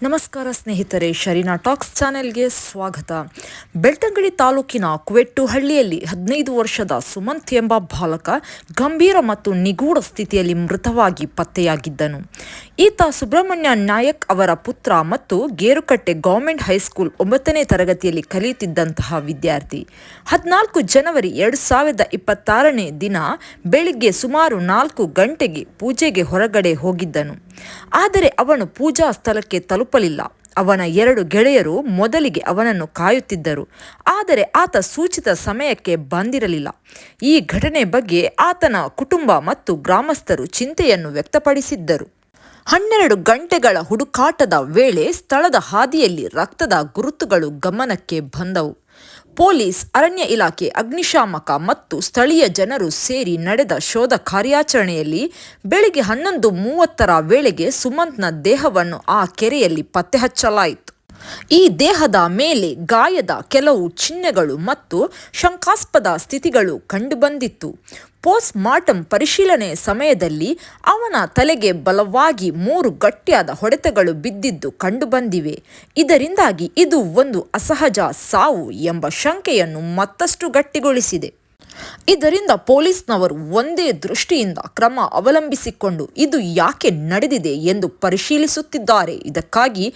ನಮಸ್ಕಾರ ಸ್ನೇಹಿತರೆ, ಶರೀನಾ ಟಾಕ್ಸ್ ಚಾನೆಲ್ಗೆ ಸ್ವಾಗತ. ಬೆಳ್ತಂಗಡಿ ತಾಲೂಕಿನ ಕುವೆಟ್ಟುಹಳ್ಳಿಯಲ್ಲಿ 15 ವರ್ಷದ ಸುಮಂತ್ ಎಂಬ ಬಾಲಕ ಗಂಭೀರ ಮತ್ತು ನಿಗೂಢ ಸ್ಥಿತಿಯಲ್ಲಿ ಮೃತವಾಗಿ ಪತ್ತೆಯಾಗಿದ್ದನು. ಈತ ಸುಬ್ರಹ್ಮಣ್ಯ ನಾಯಕ್ ಅವರ ಪುತ್ರ ಮತ್ತು ಗೇರುಕಟ್ಟೆ ಗೌರ್ಮೆಂಟ್ ಹೈಸ್ಕೂಲ್ 9ನೇ ತರಗತಿಯಲ್ಲಿ ಕಲಿಯುತ್ತಿದ್ದಂತಹ ವಿದ್ಯಾರ್ಥಿ. 14 ಜನವರಿ 2026ನೇ ದಿನ ಬೆಳಿಗ್ಗೆ ಸುಮಾರು 4 ಗಂಟೆಗೆ ಪೂಜೆಗೆ ಹೊರಗಡೆ ಹೋಗಿದ್ದನು. ಆದರೆ ಅವನು ಪೂಜಾ ಸ್ಥಳಕ್ಕೆ ತಲುಪಲಿಲ್ಲ. ಅವನ 2 ಗೆಳೆಯರು ಮೊದಲಿಗೆ ಅವನನ್ನು ಕಾಯುತ್ತಿದ್ದರು. ಆದರೆ ಆತ ಸೂಚಿತ ಸಮಯಕ್ಕೆ ಬಂದಿರಲಿಲ್ಲ. ಈ ಘಟನೆ ಬಗ್ಗೆ ಆತನ ಕುಟುಂಬ ಮತ್ತು ಗ್ರಾಮಸ್ಥರು ಚಿಂತೆಯನ್ನು ವ್ಯಕ್ತಪಡಿಸಿದ್ದರು. 12 ಗಂಟೆಗಳ ಹುಡುಕಾಟದ ವೇಳೆ ಸ್ಥಳದ ಹಾದಿಯಲ್ಲಿ ರಕ್ತದ ಗುರುತುಗಳು ಗಮನಕ್ಕೆ ಬಂದವು. ಪೊಲೀಸ್, ಅರಣ್ಯ ಇಲಾಖೆ, ಅಗ್ನಿಶಾಮಕ ಮತ್ತು ಸ್ಥಳೀಯ ಜನರು ಸೇರಿ ನಡೆದ ಶೋಧ ಕಾರ್ಯಾಚರಣೆಯಲ್ಲಿ ಬೆಳಿಗ್ಗೆ 11:30ರ ವೇಳೆಗೆ ಸುಮಂತ್ನ ದೇಹವನ್ನು ಆ ಕೆರೆಯಲ್ಲಿ ಪತ್ತೆ ಹಚ್ಚಲಾಯಿತು. ಈ ದೇಹದ ಮೇಲೆ ಗಾಯದ ಕೆಲವು ಚಿಹ್ನೆಗಳು ಮತ್ತು ಶಂಕಾಸ್ಪದ ಸ್ಥಿತಿಗಳು ಕಂಡುಬಂದಿತ್ತು. ಪೋಸ್ಟ್ ಮಾರ್ಟಂ ಪರಿಶೀಲನೆ ಸಮಯದಲ್ಲಿ ಅವನ ತಲೆಗೆ ಬಲವಾಗಿ 3 ಗಟ್ಟಿಯಾದ ಹೊಡೆತಗಳು ಬಿದ್ದಿದ್ದು ಕಂಡುಬಂದಿವೆ. ಇದರಿಂದಾಗಿ ಇದು ಒಂದು ಅಸಹಜ ಸಾವು ಎಂಬ ಶಂಕೆಯನ್ನು ಮತ್ತಷ್ಟು ಗಟ್ಟಿಗೊಳಿಸಿದೆ. ಇದರಿಂದ ಪೊಲೀಸ್ನವರು ಒಂದೇ ದೃಷ್ಟಿಯಿಂದ ಕ್ರಮ ಅವಲಂಬಿಸಿಕೊಂಡು ಇದು ಯಾಕೆ ನಡೆದಿದೆ ಎಂದು ಪರಿಶೀಲಿಸುತ್ತಿದ್ದಾರೆ. ಇದಕ್ಕಾಗಿ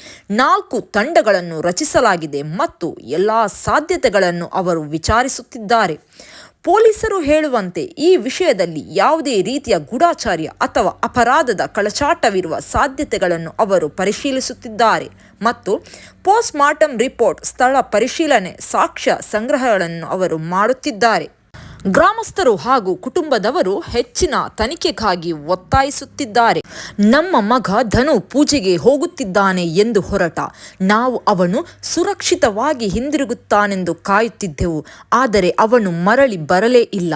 4 ತಂಡಗಳನ್ನು ರಚಿಸಲಾಗಿದೆ ಮತ್ತು ಎಲ್ಲ ಸಾಧ್ಯತೆಗಳನ್ನು ಅವರು ವಿಚಾರಿಸುತ್ತಿದ್ದಾರೆ. ಪೊಲೀಸರು ಹೇಳುವಂತೆ ಈ ವಿಷಯದಲ್ಲಿ ಯಾವುದೇ ರೀತಿಯ ಗೂಢಚಾರ್ಯ ಅಥವಾ ಅಪರಾಧದ ಕಳಚಾಟವಿರುವ ಸಾಧ್ಯತೆಗಳನ್ನು ಅವರು ಪರಿಶೀಲಿಸುತ್ತಿದ್ದಾರೆ ಮತ್ತು ಪೋಸ್ಟ್ ಮಾರ್ಟಂ ರಿಪೋರ್ಟ್, ಸ್ಥಳ ಪರಿಶೀಲನೆ, ಸಾಕ್ಷ್ಯ ಸಂಗ್ರಹಗಳನ್ನು ಅವರು ಮಾಡುತ್ತಿದ್ದಾರೆ. ಗ್ರಾಮಸ್ಥರು ಹಾಗೂ ಕುಟುಂಬದವರು ಹೆಚ್ಚಿನ ತನಿಖೆಗಾಗಿ ಒತ್ತಾಯಿಸುತ್ತಿದ್ದಾರೆ. ನಮ್ಮ ಮಗ ಧನು ಪೂಜೆಗೆ ಹೋಗುತ್ತಿದ್ದಾನೆ ಎಂದು ಹೊರಟ ನಾವು ಅವನು ಸುರಕ್ಷಿತವಾಗಿ ಹಿಂದಿರುಗುತ್ತಾನೆಂದು ಕಾಯುತ್ತಿದ್ದೆವು. ಆದರೆ ಅವನು ಮರಳಿ ಬರಲೇ ಇಲ್ಲ.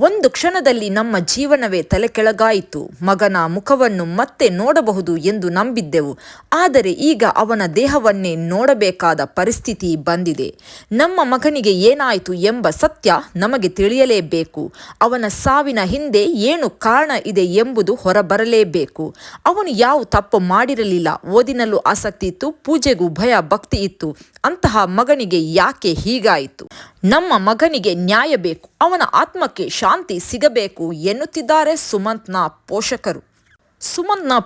ಒಂದು ಕ್ಷಣದಲ್ಲಿ ನಮ್ಮ ಜೀವನವೇ ತಲೆ ಕೆಳಗಾಯಿತು. ಮಗನ ಮುಖವನ್ನು ಮತ್ತೆ ನೋಡಬಹುದು ಎಂದು ನಂಬಿದ್ದೆವು. ಆದರೆ ಈಗ ಅವನ ದೇಹವನ್ನೇ ನೋಡಬೇಕಾದ ಪರಿಸ್ಥಿತಿ ಬಂದಿದೆ. ನಮ್ಮ ಮಗನಿಗೆ ಏನಾಯಿತು ಎಂಬ ಸತ್ಯ ನಮಗೆ ತಿಳಿಯಲೇಬೇಕು. ಅವನ ಸಾವಿನ ಹಿಂದೆ ಏನು ಕಾರಣ ಇದೆ ಎಂಬುದು ಹೊರಬರಲೇಬೇಕು. ಅವನು ಯಾವ ತಪ್ಪು ಮಾಡಿರಲಿಲ್ಲ. ಓದಿನಲ್ಲೂ ಆಸಕ್ತಿ ಇತ್ತು, ಪೂಜೆಗೂ ಭಯ ಭಕ್ತಿ ಇತ್ತು. ಅಂತಹ ಮಗನಿಗೆ ಯಾಕೆ ಹೀಗಾಯಿತು? ನಮ್ಮ ಮಗನಿಗೆ ನ್ಯಾಯ ಬೇಕು, ಅವನ ಆತ್ಮಕ್ಕೆ ಶಾಂತಿ ಸಿಗಬೇಕು ಎನ್ನುತ್ತಿದ್ದಾರೆ ಸುಮಂತ್ನ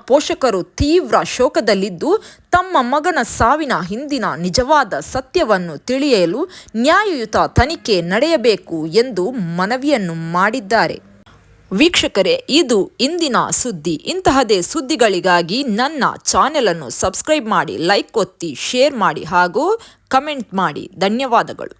ಪೋಷಕರು ತೀವ್ರ ಶೋಕದಲ್ಲಿದ್ದು ತಮ್ಮ ಮಗನ ಸಾವಿನ ಹಿಂದಿನ ನಿಜವಾದ ಸತ್ಯವನ್ನು ತಿಳಿಯಲು ನ್ಯಾಯಯುತ ತನಿಖೆ ನಡೆಯಬೇಕು ಎಂದು ಮನವಿಯನ್ನು ಮಾಡಿದ್ದಾರೆ. ವೀಕ್ಷಕರೇ, ಇದು ಇಂದಿನ ಸುದ್ದಿ. ಇಂತಹದೇ ಸುದ್ದಿಗಳಿಗಾಗಿ ನನ್ನ ಚಾನೆಲನ್ನು ಸಬ್ಸ್ಕ್ರೈಬ್ ಮಾಡಿ, ಲೈಕ್ ಒತ್ತಿ, ಶೇರ್ ಮಾಡಿ ಹಾಗೂ ಕಮೆಂಟ್ ಮಾಡಿ. ಧನ್ಯವಾದಗಳು.